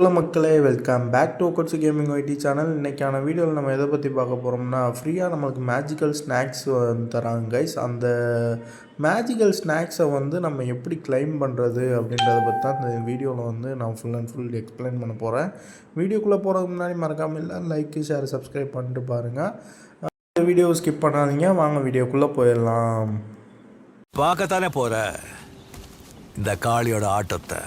Hello மக்களே, welcome back to ஒக்கட்ஸ் gaming ID channel. இன்றைக்கான வீடியோவில் நம்ம எதை பற்றி பார்க்க போகிறோம்னா, ஃப்ரீயாக நம்மளுக்கு மேஜிக்கல் ஸ்நாக்ஸ் தராங்க கைஸ். அந்த மேஜிக்கல் ஸ்நாக்ஸை நம்ம எப்படி கிளைம் பண்ணுறது அப்படின்றத பற்றி தான் இந்த வீடியோவில் நான் ஃபுல் அண்ட் ஃபுல் எக்ஸ்பிளைன் பண்ண போகிறேன். வீடியோக்குள்ளே போகிறதுக்கு முன்னாடி மறக்காமல் இல்லை லைக் ஷேர் சப்ஸ்கிரைப் பண்ணிட்டு பாருங்கள். இந்த வீடியோவை ஸ்கிப் பண்ணாதீங்க. வாங்க வீடியோக்குள்ளே போயிடலாம். பார்க்கத்தானே போகிற இந்த காளியோட ஆட்டத்தை.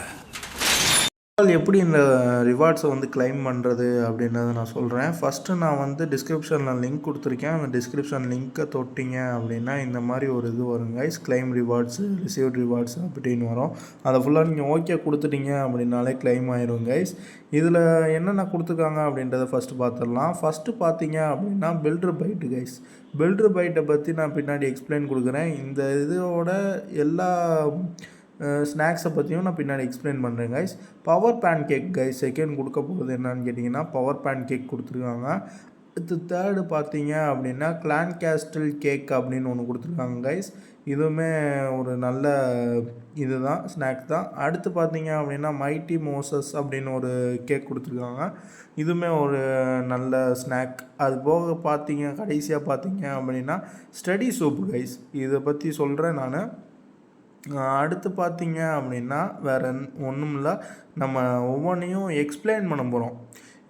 எப்படி இந்த ரிவார்ட்ஸை கிளைம் பண்ணுறது அப்படின்றத நான் சொல்கிறேன். ஃபஸ்ட்டு நான் டிஸ்கிரிப்ஷனில் லிங்க் கொடுத்துருக்கேன். அந்த டிஸ்கிரிப்ஷன் லிங்க்கை தொட்டிங்க அப்படின்னா இந்த மாதிரி ஒரு இது வரும் guys. Claim rewards, received rewards அப்படின்னு வரும். அதை ஃபுல்லாக நீங்கள் ஓகே கொடுத்துட்டீங்க அப்படின்னாலே கிளைம் ஆயிரும் கைஸ். இதில் என்னென்ன கொடுத்துருக்காங்க அப்படின்றத ஃபஸ்ட்டு பார்த்துடலாம். ஃபஸ்ட்டு பார்த்தீங்க அப்படின்னா பில்டர் பைட்டு கைஸ். பில்டர் பைட்டை பற்றி நான் பின்னாடி எக்ஸ்பிளைன் கொடுக்குறேன். இந்த இதோட எல்லா ஸ்நாக்ஸை பற்றியும் நான் பின்னாடி எக்ஸ்பிளைன் பண்ணுறேன் guys. Power pan cake guys second கொடுக்க போகிறது என்னன்னு கேட்டிங்கன்னா பவர் பேன் கேக் கொடுத்துருக்காங்க. அடுத்து தேர்டு பார்த்தீங்க அப்படின்னா கிளான் கேஸ்டில் கேக் அப்படின்னு ஒன்று கொடுத்துருக்காங்க கைஸ். இதுவுமே ஒரு நல்ல இது தான், ஸ்நாக்ஸ் தான். அடுத்து பார்த்தீங்க அப்படின்னா மைட்டி மோசஸ் அப்படின்னு ஒரு கேக் கொடுத்துருக்காங்க. இதுவுமே ஒரு நல்ல ஸ்நாக். அது போக கடைசியாக பார்த்தீங்க அப்படின்னா ஸ்டடி சூப் கைஸ். இதை பற்றி சொல்கிறேன் நான். அடுத்து பார்த்தீங்க அப்படின்னா வேறு ஒன்றும் இல்லை, நம்ம ஒவ்வொன்றையும் எக்ஸ்பிளைன் பண்ண போகிறோம்.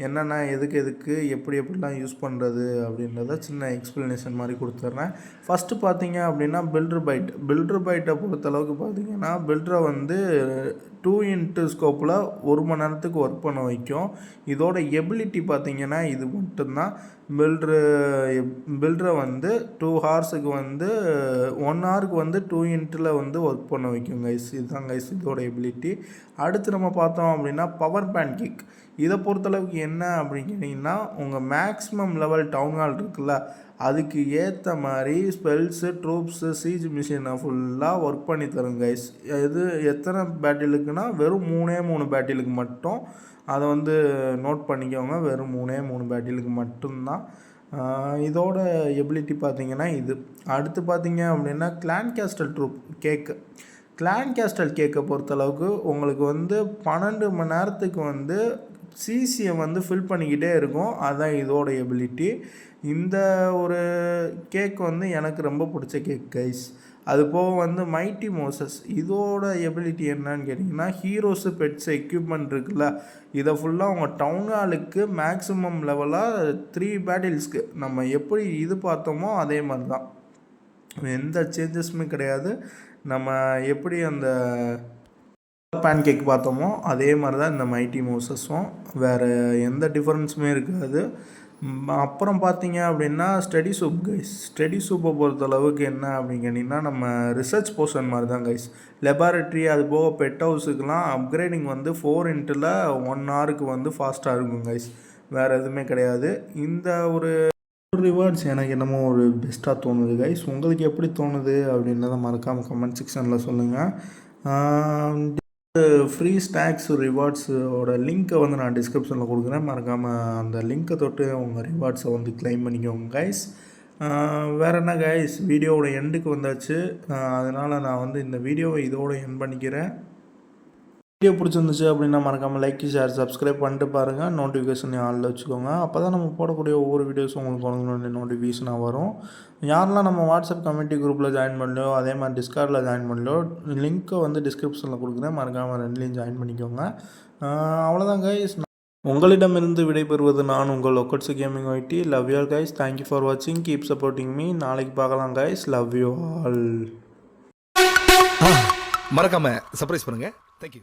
என்னென்னா எதுக்கு எப்படிலாம் யூஸ் பண்ணுறது அப்படின்றத சின்ன எக்ஸ்ப்ளனேஷன் மாதிரி கொடுத்துட்றேன். ஃபஸ்ட்டு பார்த்தீங்க அப்படின்னா பில்டர் பைட்டை பொறுத்தளவுக்கு பார்த்தீங்கன்னா பில்டரை 2x ஸ்கோப்பில் 1 மணி நேரத்துக்கு ஒர்க் பண்ண வைக்கும். இதோட எபிலிட்டி பார்த்தீங்கன்னா இது மட்டும்தான். பில்டரை 2 ஹார்ஸுக்கு 1 ஹவருக்கு 2x ஒர்க் பண்ண வைக்கும் கைஸ். இதுதான் கைஸ் இதோட எபிலிட்டி. அடுத்து நம்ம பார்த்தோம் அப்படின்னா பவர் பேன் கேக். இதை பொறுத்தளவுக்கு என்ன அப்படின்னு கேட்டிங்கன்னா, உங்கள் மேக்ஸிமம் லெவல் டவுன் ஹால் இருக்குல்ல, அதுக்கு ஏற்ற மாதிரி ஸ்பெல்ஸு, ட்ரூப்ஸு, சீஜ் மிஷினை ஃபுல்லாக ஒர்க் பண்ணி தரும் கைஸ். இது எத்தனை பேட்டிலுக்குன்னா வெறும் 3 பேட்டிலுக்கு மட்டும். அதை நோட் பண்ணிக்கோங்க. வெறும் 3 பேட்டிலுக்கு மட்டும்தான். இதோட எபிலிட்டி பார்த்தீங்கன்னா இது. அடுத்து பார்த்தீங்க அப்படின்னா கிளான் கேஸ்டல் ட்ரூப் கேக்கு. கிளான் கேஸ்டல் கேக்கை பொறுத்தளவுக்கு உங்களுக்கு 12 மணி நேரத்துக்கு சிசியை ஃபில் பண்ணிக்கிட்டே இருக்கும். அதுதான் இதோட எபிலிட்டி. இந்த ஒரு கேக் எனக்கு ரொம்ப பிடிச்ச கேக் கைஸ். அது போக மைட்டி மோசஸ். இதோட எபிலிட்டி என்னன்னு கேட்டிங்கன்னா, ஹீரோஸு, பெட்ஸ், எக்யூப்மெண்ட் இருக்குல்ல, இதை ஃபுல்லாக உங்கள் டவுன் ஹாலுக்கு மேக்ஸிமம் லெவலாக 3 பேட்டில்ஸ்க்கு நம்ம எப்படி இது பார்த்தோமோ அதே மாதிரி தான். எந்த சேஞ்சஸுமே கிடையாது. நம்ம எப்படி அந்த பேன் கேக் பார்த்தோமோ அதே மாதிரி தான் இந்த மைட்டி மோசஸும். வேறு எந்த டிஃப்ரென்ஸுமே இருக்காது. அப்புறம் பார்த்தீங்க அப்படின்னா ஸ்டடி சூப் கைஸ். ஸ்டடி சூப்பை பொறுத்தளவுக்கு என்ன அப்படின்னு கேட்டிங்கன்னா, நம்ம ரிசர்ச் போர்ஷன் மாதிரி தான் கைஸ். லெபார்ட்ரி அது போக பெட் ஹவுஸுக்கெலாம் அப்கிரேடிங் 4xல் 1 ஹவருக்கு ஃபாஸ்ட்டாக இருக்கும் கைஸ். வேறு எதுவுமே கிடையாது. இந்த ஒரு ரிவார்ட்ஸ் எனக்கு என்னமோ ஒரு பெஸ்ட்டாக தோணுது கைஸ். உங்களுக்கு எப்படி தோணுது அப்படின்றத மறக்காமல் கமெண்ட் செக்ஷனில் சொல்லுங்கள். ஃப்ரீ ஸ்நாக்ஸ் ரிவார்ட்ஸோட லிங்க்கை நான் டிஸ்கிரிப்ஷனில் கொடுக்குறேன். மறக்காமல் அந்த லிங்க்கை தொட்டு உங்கள் ரிவார்ட்ஸை கிளைம் பண்ணிக்கோங்க கைஸ். வேறு என்ன கைஸ், வீடியோவோட எண்டுக்கு வந்தாச்சு. அதனால் நான் இந்த வீடியோவை இதோடு எண்ட் பண்ணிக்கிறேன். வீடியோ பிடிச்சிருந்துச்சு அப்படின்னா மறக்காமல் லைக் ஷேர் சப்ஸ்கிரைப் பண்ணிட்டு பாருங்கள். நோட்டிஃபிகேஷன் ஆளில் வச்சுக்கோங்க. அப்போ தான் நம்ம போடக்கூடிய ஒவ்வொரு வீடியோஸும் உங்களுக்கு நோட்டிஃபிகேஷனாக வரும். யாரெல்லாம் நம்ம வாட்ஸ்அப் கம்யூனிட்டி குரூப்பில் ஜாயின் பண்ணலையோ, அதே மாதிரி டிஸ்கார்டில் ஜாயின் பண்ணலையோ, லிங்க்கை டிஸ்கிரிப்ஷனில் கொடுக்குறேன். மறக்காமல் 2லையும் ஜாயின் பண்ணிக்கோங்க. அவ்வளோதான் கைஸ். உங்களிடமிருந்து விடைபெறுவது நான் உங்கள் ஒக்கட்ஸ் gaming ID. Love you all guys. Thank you for வாட்சிங். Keep supporting me. நாளைக்கு பார்க்கலாம் கைஸ். Love you all. மறக்காமல் சர்ப்ரைஸ் பண்ணுங்கள். தேங்க்யூ.